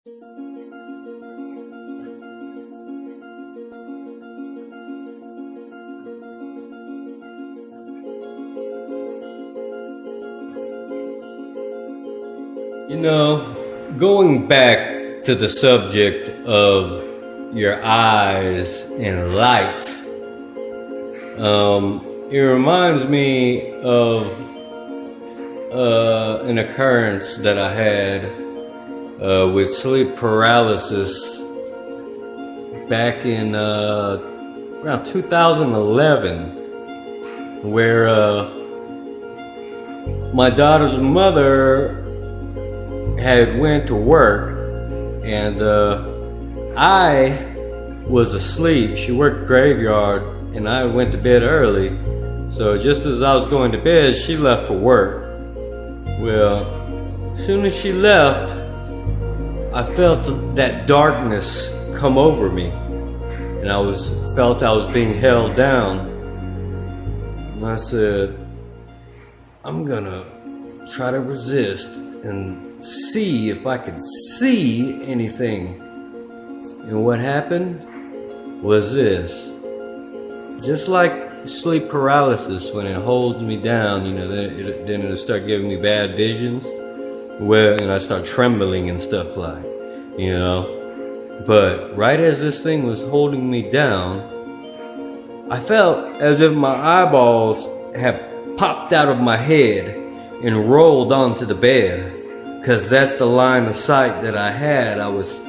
You know, going back to the subject of your eyes and light, it reminds me of an occurrence that I had with sleep paralysis back in around 2011, where my daughter's mother had went to work, and I was asleep. She worked graveyard, and I went to bed early. So just as I was going to bed, she left for work. Well, as soon as she left, I felt that darkness come over me, and felt I was being held down. And I said, I'm gonna try to resist and see if I could see anything. And what happened was this. Just like sleep paralysis, when it holds me down, then it'll start giving me bad visions. Well, and I start trembling and stuff like, But right as this thing was holding me down, I felt as if my eyeballs had popped out of my head and rolled onto the bed. Because that's the line of sight that I had. I was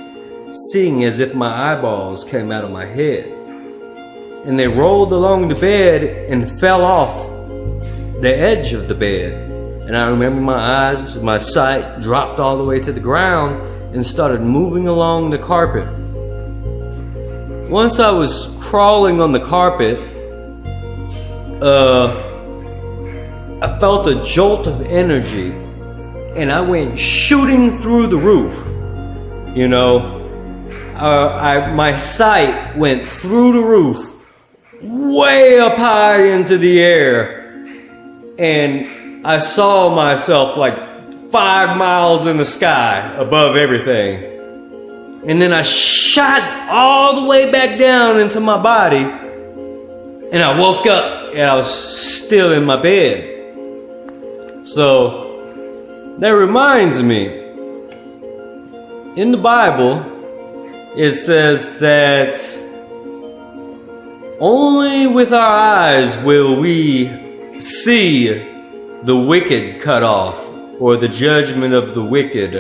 seeing as if my eyeballs came out of my head. And they rolled along the bed and fell off the edge of the bed. And I remember my sight dropped all the way to the ground and started moving along the carpet. Once I was crawling on the carpet, I felt a jolt of energy. And I went shooting through the roof. My sight went through the roof, way up high into the air. And I saw myself like 5 miles in the sky above everything. And then I shot all the way back down into my body. And I woke up and I was still in my bed. So that reminds me, in the Bible, it says that only with our eyes will we see the wicked cut off, or the judgment of the wicked,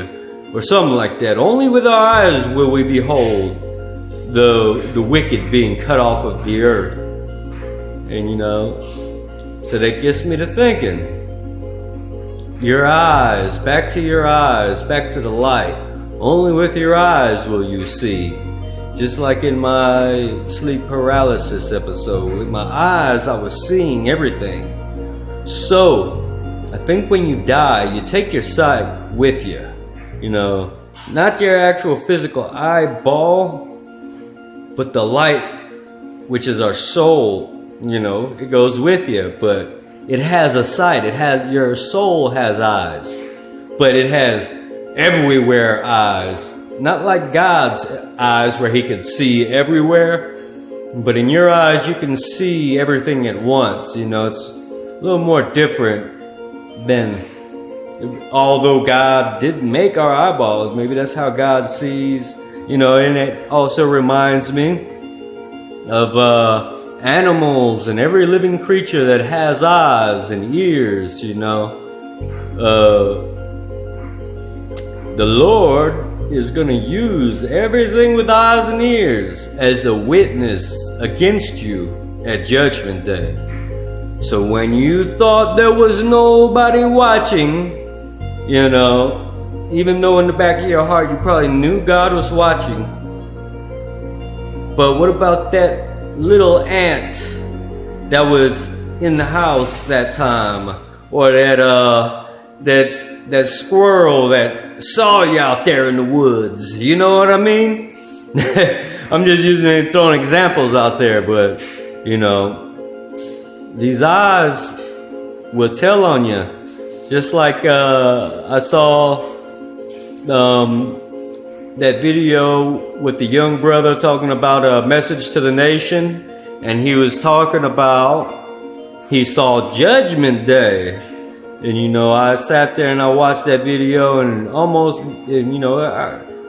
or something like that. Only with our eyes will we behold the wicked being cut off of the earth. And so that gets me to thinking. Your eyes, back to your eyes, back to the light. Only with your eyes will you see. Just like in my sleep paralysis episode, with my eyes I was seeing everything. So, I think when you die, you take your sight with you. Not your actual physical eyeball, but the light, which is our soul, it goes with you, but it has a sight. Your soul has eyes, but it has everywhere eyes. Not like God's eyes where he could see everywhere, but in your eyes you can see everything at once. It's a little more different than, although God did make our eyeballs, maybe that's how God sees, and it also reminds me of animals and every living creature that has eyes and ears. The Lord is going to use everything with eyes and ears as a witness against you at Judgment Day. So when you thought there was nobody watching, even though in the back of your heart you probably knew God was watching, but what about that little ant that was in the house that time, or that squirrel that saw you out there in the woods? You know what I mean? I'm just throwing examples out there, but these eyes will tell on you. Just like I saw that video with the young brother talking about a message to the nation, and he was talking about he saw Judgment Day. And you know, I sat there and I watched that video and almost, and, you know,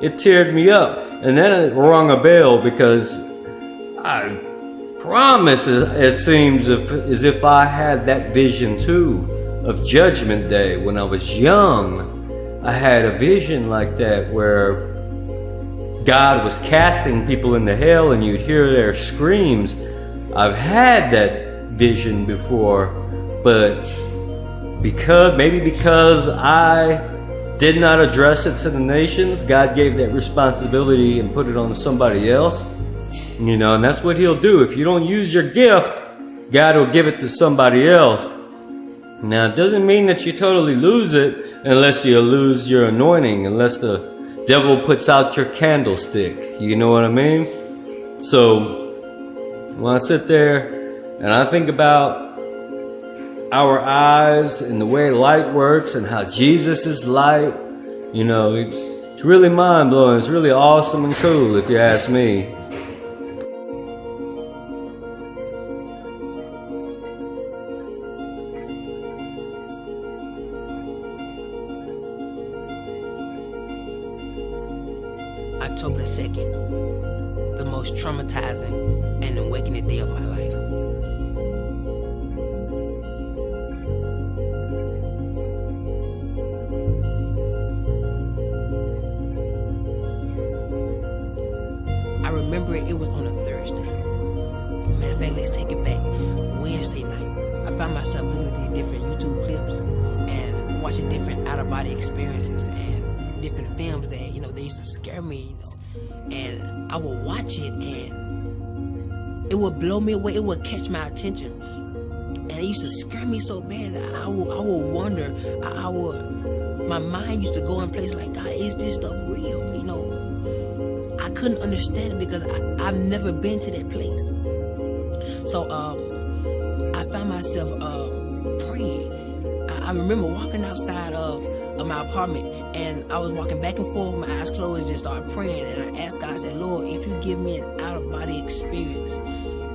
it teared me up. And then it rung a bell, because I promise it seems as if I had that vision too of Judgment Day when I was young. I had a vision like that where God was casting people into hell and you'd hear their screams. I've had that vision before, but because I did not address it to the nations, God gave that responsibility and put it on somebody else. You know, and that's what he'll do. If you don't use your gift, God will give it to somebody else. Now, it doesn't mean that you totally lose it unless you lose your anointing, unless the devil puts out your candlestick. You know what I mean? So, when I sit there and I think about our eyes and the way light works and how Jesus is light, you know, it's really mind-blowing. It's really awesome and cool, if you ask me. October the 2nd, the most traumatizing and awakening day of my life. I remember it was on a Thursday. Matter of fact, let's take it back. Wednesday night, I found myself looking at these different YouTube clips and watching different out-of-body experiences and different films that, you know, they used to scare me. And I would watch it and it would blow me away. It would catch my attention. And it used to scare me so bad that I would wonder, my mind used to go in places like, God, is this stuff real? You know, I couldn't understand it because I've never been to that place. So I found myself praying. I remember walking outside of my apartment, and I was walking back and forth with my eyes closed and just started praying. And I asked God, I said, Lord, if you give me an out-of-body experience,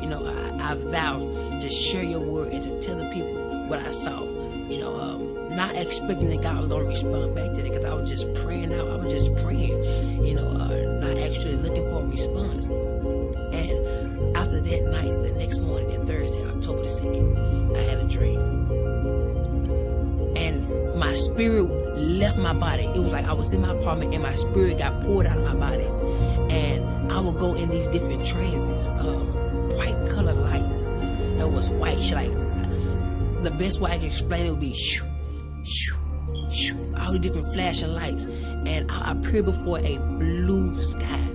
you know, I vow to share your word and to tell the people what I saw. You know, not expecting that God was going to respond back to it, because I was just praying out. I was just praying, you know, not actually looking for a response. And after that night, the next morning, that Thursday, October the 2nd, I had a dream. And my spirit left my body. It was like I was in my apartment and my spirit got pulled out of my body. And I would go in these different trances, bright colored lights. It was white, like, the best way I can explain it would be shoo, shoo, shoo, all the different flashing lights. And I appeared before a blue sky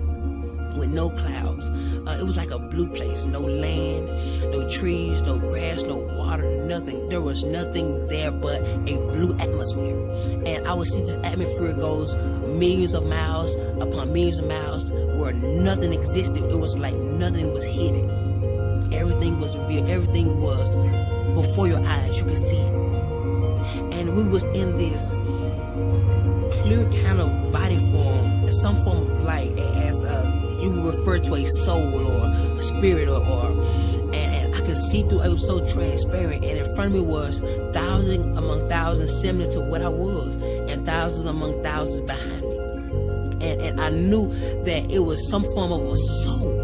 with no clouds. It was like a blue place. No land, no trees, no grass, no water, nothing. There was nothing there but a blue atmosphere. And I would see this atmosphere goes millions of miles upon millions of miles where nothing existed. It was like nothing was hidden. Everything was real. Everything was before your eyes. You could see it. And we was in this clear kind of body form, some form of light, as you would refer to a soul or a spirit, and I could see through. It was so transparent, and in front of me was thousands among thousands similar to what I was, and thousands among thousands behind me. And I knew that it was some form of a soul.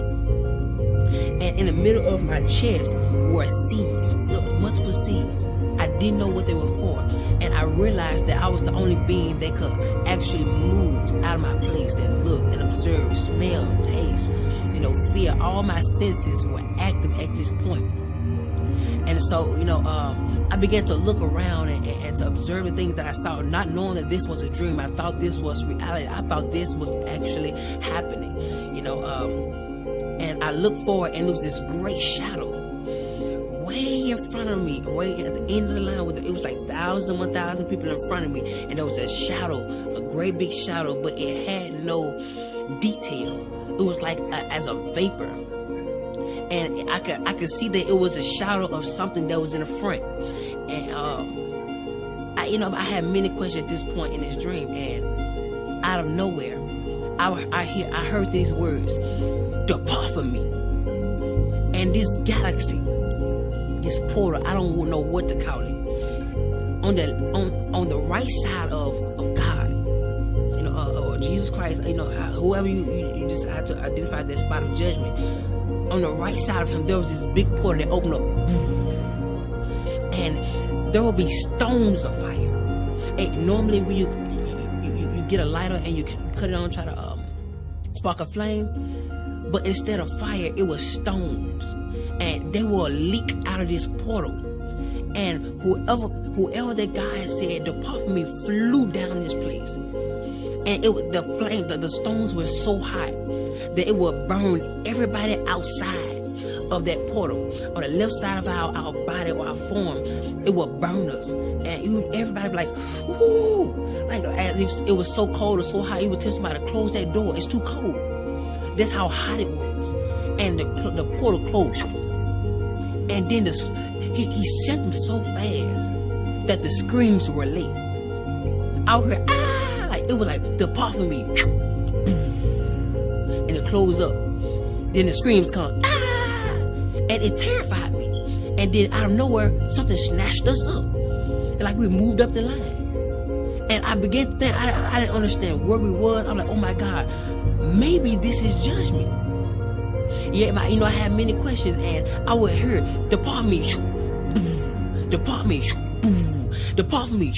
And in the middle of my chest were seeds, multiple seeds. I didn't know what they were for. And I realized that I was the only being that could actually move out of my place and look and observe, smell, taste, you know, feel. All my senses were active at this point. And so, you know, I began to look around and to observe the things that I saw, not knowing that this was a dream. I thought this was reality. I thought this was actually happening, you know. And I looked forward, and there was this great shadow way in front of me, way at the end of the line. It was like 1,000 people in front of me, and there was a shadow, a great big shadow, but it had no detail. It was like as a vapor, and I could see that it was a shadow of something that was in the front. And I had many questions at this point in this dream, and out of nowhere, I heard these words, "Depart from me." And this galaxy, this portal, I don't know what to call it, on the right side of God, you know, or Jesus Christ, you know, whoever you decide to identify that spot of judgment, on the right side of him, there was this big portal that opened up, and there will be stones of fire. And normally when you get a lighter and you cut it on, try to spark a flame, but instead of fire, it was stones, and they will leak out of this portal. And whoever that guy said, "Depart from me," flew down this place, and the flame, the stones were so hot that it would burn everybody outside of that portal, on the left side of our body or our form. It would burn us, and everybody would be like, "Ooh!" Like as if it was so cold or so hot, you would tell somebody to close that door. It's too cold. That's how hot it was, and the portal closed, and then he sent them so fast that the screams were late. I heard like it was like, "Depart from me," and it closed up. Then the screams come, and it terrified me. And then out of nowhere, something snatched us up, and like we moved up the line. And I began to think, I didn't understand where we was. I'm like, oh my God, maybe this is judgment. Yeah, I had many questions, and I would hear, "Depart me, depart me, depart from me,"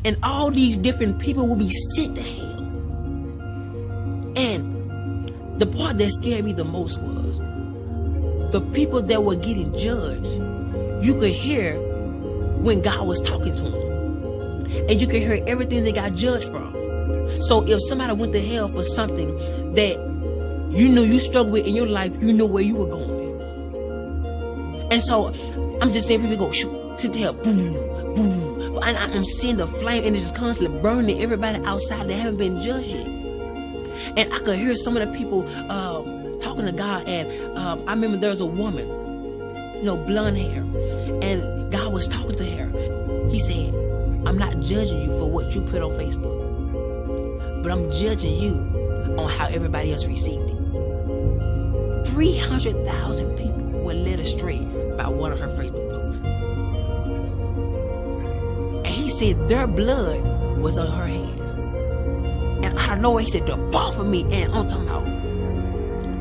and all these different people will be sent to hell. And the part that scared me the most was the people that were getting judged. You could hear when God was talking to them, and you could hear everything they got judged from. So if somebody went to hell for something that you knew you struggled with in your life, you know where you were going. And so I'm just seeing people go, sit there, boom, boom. And I'm seeing the flame, and it's just constantly burning everybody outside that haven't been judged yet. And I could hear some of the people talking to God, and I remember there was a woman, blonde hair, and God was talking to her. He said, "I'm not judging you for what you put on Facebook, but I'm judging you on how everybody else received it." 300,000 people were led astray by one of her Facebook posts. And he said their blood was on her hands. And out of nowhere, he said, "Depart from me." And I'm talking about,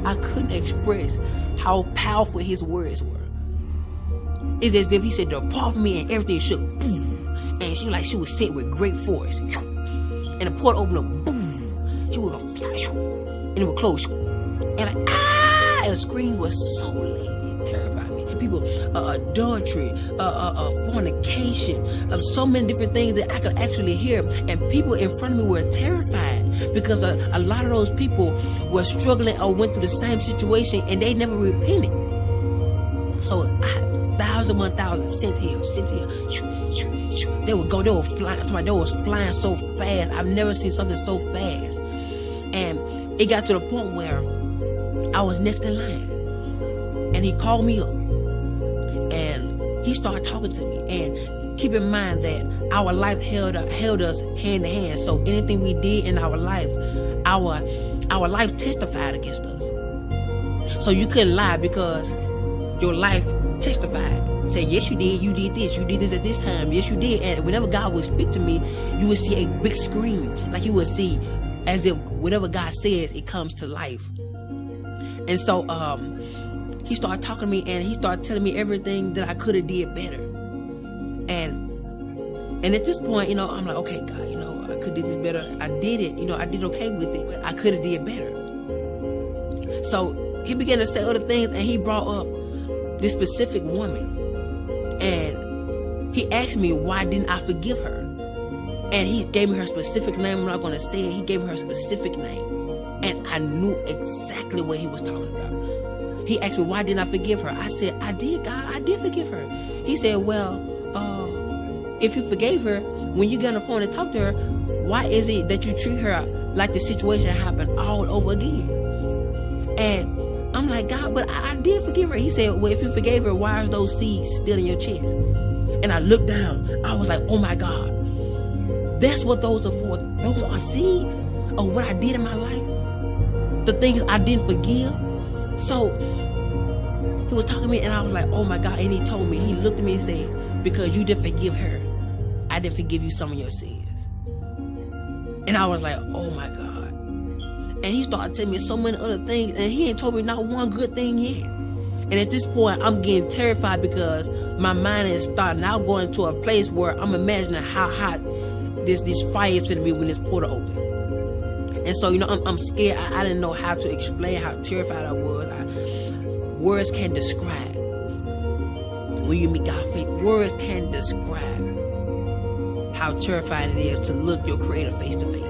I couldn't express how powerful his words were. It's as if he said, "Depart from me," and everything shook. Boom. And she was sent with great force. And the portal opened up. Boom. She was going to fly. And it would close. And her scream was so late. It terrified me. And people, adultery, fornication, so many different things that I could actually hear. And people in front of me were terrified because a lot of those people were struggling or went through the same situation, and they never repented. So 1,000, 1,000, sent here. They would go, they were flying. They was flying so fast. I've never seen something so fast. And it got to the point where I was next in line, and he called me up, and he started talking to me. And keep in mind that our life held us hand to hand. So anything we did in our life, our life testified against us. So you couldn't lie because your life testified. Say, "Yes, you did. You did this. You did this at this time. Yes, you did." And whenever God would speak to me, you would see a big scream, like you would see, as if whatever God says, it comes to life. And so he started talking to me, and he started telling me everything that I could have did better. And at this point, I'm like, okay, God, I could do this better. I did it. I did okay with it, but I could have did better. So he began to say other things, and he brought up this specific woman. And he asked me, why didn't I forgive her? And he gave me her specific name. I'm not going to say it. He gave me her specific name. And I knew exactly what he was talking about. He asked me, why didn't I forgive her? I said, I did, God. I did forgive her. He said, well, if you forgave her, when you get on the phone and talk to her, why is it that you treat her like the situation happened all over again? And I'm like, God, but I did forgive her. He said, well, if you forgave her, why are those seeds still in your chest? And I looked down. I was like, oh my God. That's what those are for. Those are seeds. of what I did in my life, the things I didn't forgive. So he was talking to me, and I was like, oh my God. And he told me, he looked at me and said, because you didn't forgive her, I didn't forgive you some of your sins. And I was like, oh my God. And he started telling me so many other things, and he ain't told me not one good thing yet. And at this point, I'm getting terrified because my mind is starting now going to a place where I'm imagining how hot this fire is going to be when this portal opens. And so, I'm scared. I didn't know how to explain how terrified I was. Words can't describe. When you meet God face, words can't describe how terrifying it is to look your Creator face to face.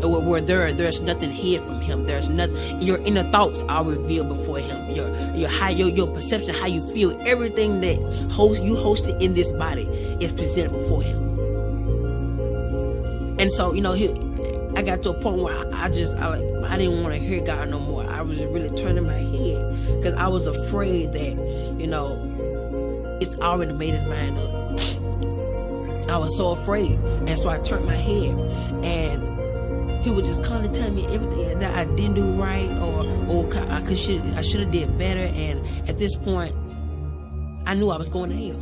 Where there's nothing hid from Him. There's nothing. Your inner thoughts are revealed before Him. Your perception, how you feel, everything that you hosted in this body is presented before Him. And so, I got to a point where I didn't want to hear God no more. I was really turning my head because I was afraid that, it's already made His mind up. I was so afraid, and so I turned my head, and He would just come and tell me everything that I didn't do right, or I should have did better. And at this point, I knew I was going to hell.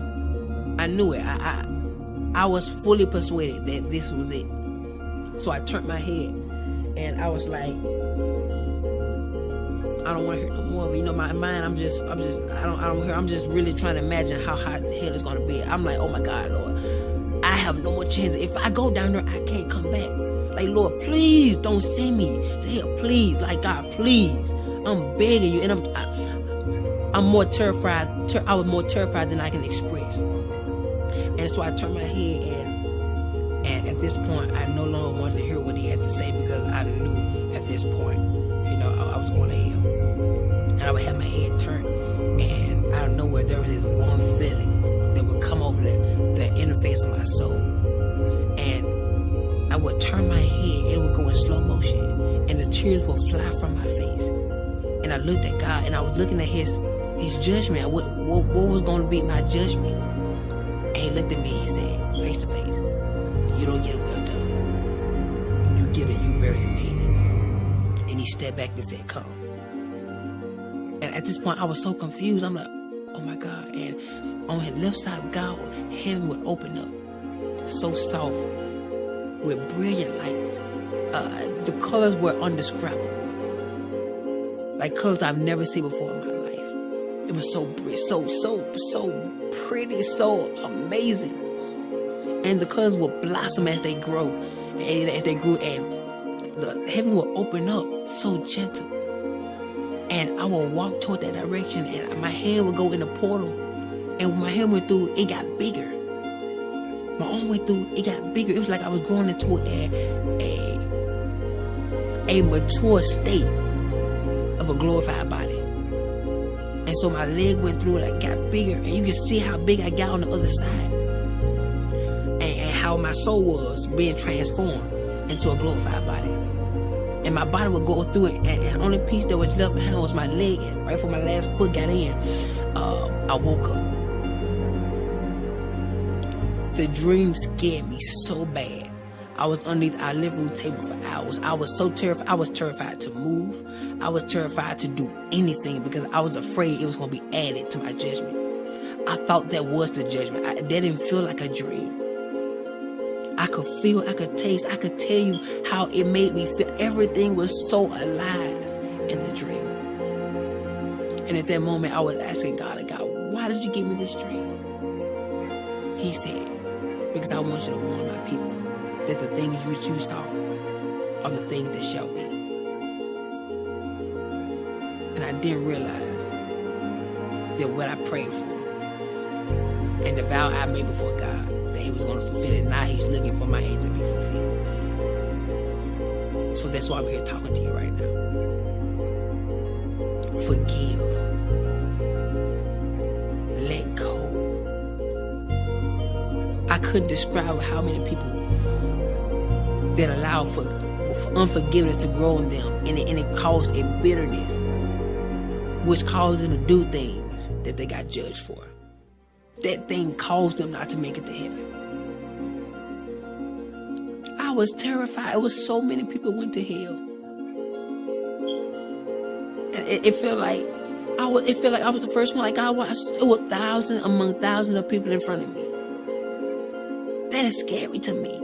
I knew it. I was fully persuaded that this was it. So I turned my head, and I was like, I don't want to hear no more. My mind, I'm just really trying to imagine how hot hell is going to be. I'm like, oh my God, Lord, I have no more chance. If I go down there, I can't come back. Like, Lord, please don't send me to hell. Please, like, God, please. I'm begging you. And I'm more terrified. I was more terrified than I can express. And so I turned my head, and at this point, I no longer wanted to hear what He had to say, because I knew at this point, I was going to hell. And I would have my head turned, and out of nowhere, there was this warm feeling that would come over the interface of my soul. And I would turn my head, it would go in slow motion, and the tears would fly from my face. And I looked at God, and I was looking at His judgment. What was going to be my judgment? And He looked at me, He said, face to face, you don't get it well done. You get it, you barely made it. And He stepped back and said, come. And at this point, I was so confused. I'm like, oh my God. And on the left side of God, heaven would open up, so soft, with brilliant lights. The colors were undescribable, like colors I've never seen before in my life. It was so pretty, so amazing. And the colors would blossom as they grow, and the heaven will open up so gentle. And I will walk toward that direction, and my hand would go in the portal. And when my hand went through, it got bigger. My arm went through, it got bigger. It was like I was growing into a mature state of a glorified body. And so my leg went through it, got bigger, and you can see how big I got on the other side. And how my soul was being transformed into a glorified body. And my body would go through it, and the only piece that was left behind was my leg. And right before my last foot got in, I woke up. The dream scared me so bad. I was underneath our living room table for hours. I was so terrified. I was terrified to move. I was terrified to do anything because I was afraid it was going to be added to my judgment. I thought that was the judgment. That didn't feel like a dream. I could feel, I could taste, I could tell you how it made me feel. Everything was so alive in the dream. And at that moment, I was asking God, why did you give me this dream? He said, because I want you to warn my people that the things which you saw are the things that shall be. And I didn't realize that what I prayed for and the vow I made before God, that He was going to fulfill it. Now He's looking for my hand to be fulfilled. So that's why I'm here talking to you right now. Forgive. Let go. I couldn't describe how many people that allow for unforgiveness to grow in them, and it caused a bitterness, which caused them to do things that they got judged for. That thing caused them not to make it to heaven. I I was terrified. It was so many people went to hell. And it felt like I was the first one. Like it was thousands among thousands of people in front of me. That is scary to me.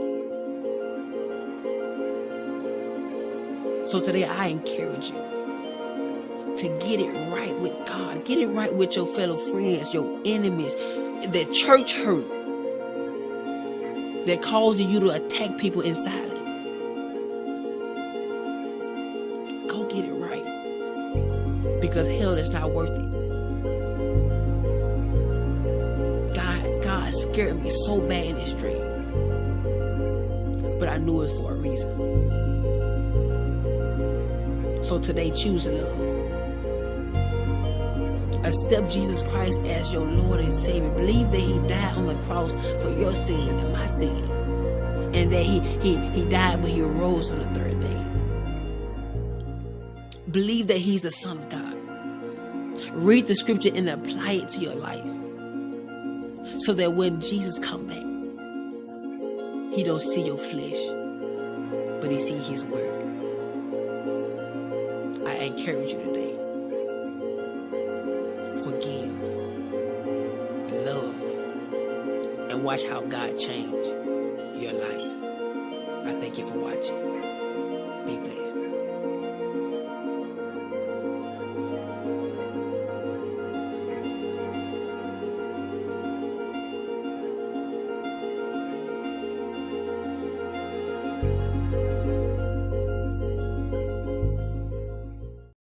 So today I encourage you to get it right with God. Get it right with your fellow friends, your enemies, the church hurt that causing you to attack people inside. Go get it right. Because hell is not worth it. God scared me so bad in this dream. But I knew it was for a reason. So today, choose love. Accept Jesus Christ as your Lord and Savior. Believe that He died on the cross for your sins and my sins. And that He died, but He arose on the third day. Believe that He's the Son of God. Read the scripture and apply it to your life. So that when Jesus comes back, He don't see your flesh, but He see His word. I encourage you today. Forgive. Love. And watch how God changed your life. I thank you for watching. Be blessed.